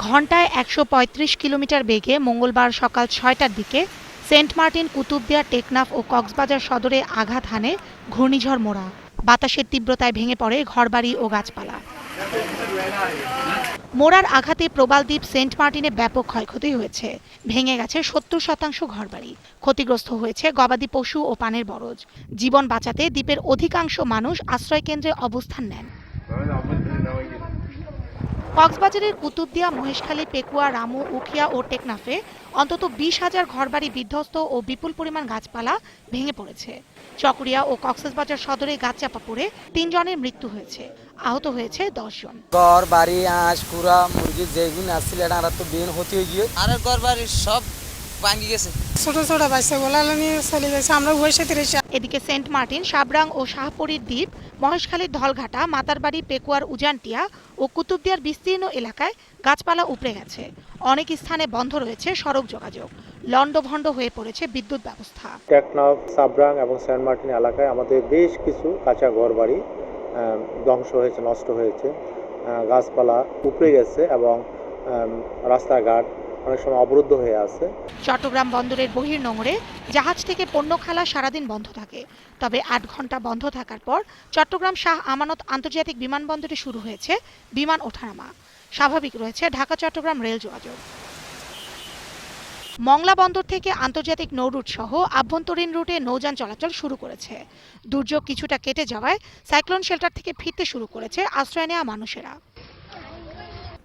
ঘণ্টায় ১৩৫ কিলোমিটার বেগে মঙ্গলবার সকাল ৬টার দিকে সেন্ট মার্টিন, কুতুবদিয়া, টেকনাফ ও কক্সবাজার সদরে আঘাত হানে ঘূর্ণিঝড় মোরা। বাতাসের তীব্রতায় ভেঙে পড়ে ঘরবাড়ি ও গাছপালা। মোরার আঘাতে প্রবাল দ্বীপ সেন্ট মার্টিনে ব্যাপক ক্ষয়ক্ষতি হয়েছে। ভেঙে গেছে ৭০% ঘরবাড়ি। ক্ষতিগ্রস্ত হয়েছে গবাদি পশু ও পানের বরজ। জীবন বাঁচাতে দ্বীপের অধিকাংশ মানুষ আশ্রয়কেন্দ্রে অবস্থান নেন। কক্সবাজারের কুতুবদিয়া, মহেশখালী, পেকুয়া, রামু, উখিয়া ও টেকনাফে অন্তত ২০,০০০ ঘরবাড়ি বিধ্বস্ত ও বিপুল পরিমাণ গাছপালা ভেঙে পড়েছে। চকরিয়া ও কক্সবাজার সদরে গাছ চাপা পড়ে ৩ জনের মৃত্যু হয়েছে, আহত হয়েছে ১০ জন। ঘর বাড়ি হাঁস কুড়া মুরগি যেগুলো আসছিল এটা তো বেন হতে গিয়ে আর ঘর বাড়ি সব ভাঙি গেছে। ছোট ছোট বাচ্চাগুলো নিয়ে চলে গেছে, আমরা বসে রয়েছি। এদিকে সেন্ট মার্টিন, সাবরাং ও শাহপরীর দ্বীপ, মহেশখালীর ধলঘাটা, মাতারবাড়ি, পেকুয়ার উজানটিয়া ও কুতুবদিয়ার বিস্তীর্ণ এলাকায় গাছপালা উপড়ে গেছে। অনেক স্থানে বন্ধ রয়েছে সড়ক যোগাযোগ। লন্ডভন্ড হয়ে পড়েছে বিদ্যুৎ ব্যবস্থা। টেকনাফ, সাবরাং এবং সেন্ট মার্টিন এলাকায় আমাদের বেশ কিছু কাঁচা ঘরবাড়ি ধ্বংস হয়েছে, নষ্ট হয়েছে। গাছপালা উপড়ে গেছে এবং রাস্তাঘাট অনেক সময় অবরুদ্ধ হয়ে আছে। চট্টগ্রাম বন্দরের বহির্নোঙরে জাহাজ থেকে পণ্য খালা সারাদিন বন্ধ থাকে। তবে ৮ ঘন্টা বন্ধ থাকার পর চট্টগ্রাম শাহ আমানত আন্তর্জাতিক বিমানবন্দরে শুরু হয়েছে বিমান ওঠানামা। স্বাভাবিক রয়েছে ঢাকা চট্টগ্রাম রেল যোগাযোগ। মংলা বন্দর থেকে আন্তর্জাতিক নৌরুট সহ আভ্যন্তরীণ রুটে নৌযান চলাচল শুরু করেছে। দুর্যোগ কিছুটা কেটে যাওয়ায় সাইক্লোন শেল্টার থেকে ফিরতে শুরু করেছে আশ্রয় নেওয়া মানুষেরা।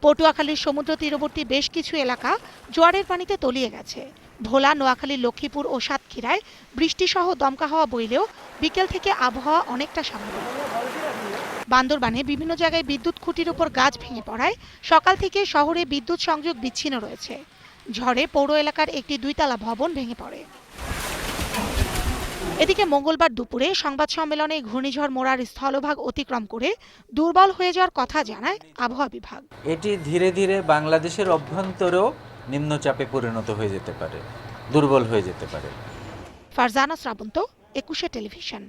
পটুয়াখালীর সমুদ্র তীরবর্তী বেশ কিছু এলাকা জোয়ারের পানিতে তলিয়ে গেছে। ভোলা, নোয়াখালী, লক্ষ্মীপুর ও সাতক্ষীরায় বৃষ্টিসহ দমকা হাওয়া বইলেও বিকেল থেকে আবহাওয়া অনেকটা স্বাভাবিক। বান্দরবানে বিভিন্ন জায়গায় বিদ্যুৎ খুঁটির উপর গাছ ভেঙে পড়ায় সকাল থেকে শহরে বিদ্যুৎ সংযোগ বিচ্ছিন্ন রয়েছে। ঝড়ে পৌর এলাকার একটি ২তলা ভবন ভেঙে পড়ে। এদিকে মঙ্গলবার দুপুরে সংবাদ সম্মেলনে ঘূর্ণিঝড় মোরার স্থলভাগ অতিক্রম করে দুর্বল হয়ে যাওয়ার কথা জানায় আবহাওয়া বিভাগ। এটি ধীরে ধীরে বাংলাদেশের অভ্যন্তরেও নিম্নচাপে পরিণত হয়ে যেতে পারে, দুর্বল হয়ে যেতে পারে। ফারজানা শ্রাবন্ত, ২১ টেলিভিশন।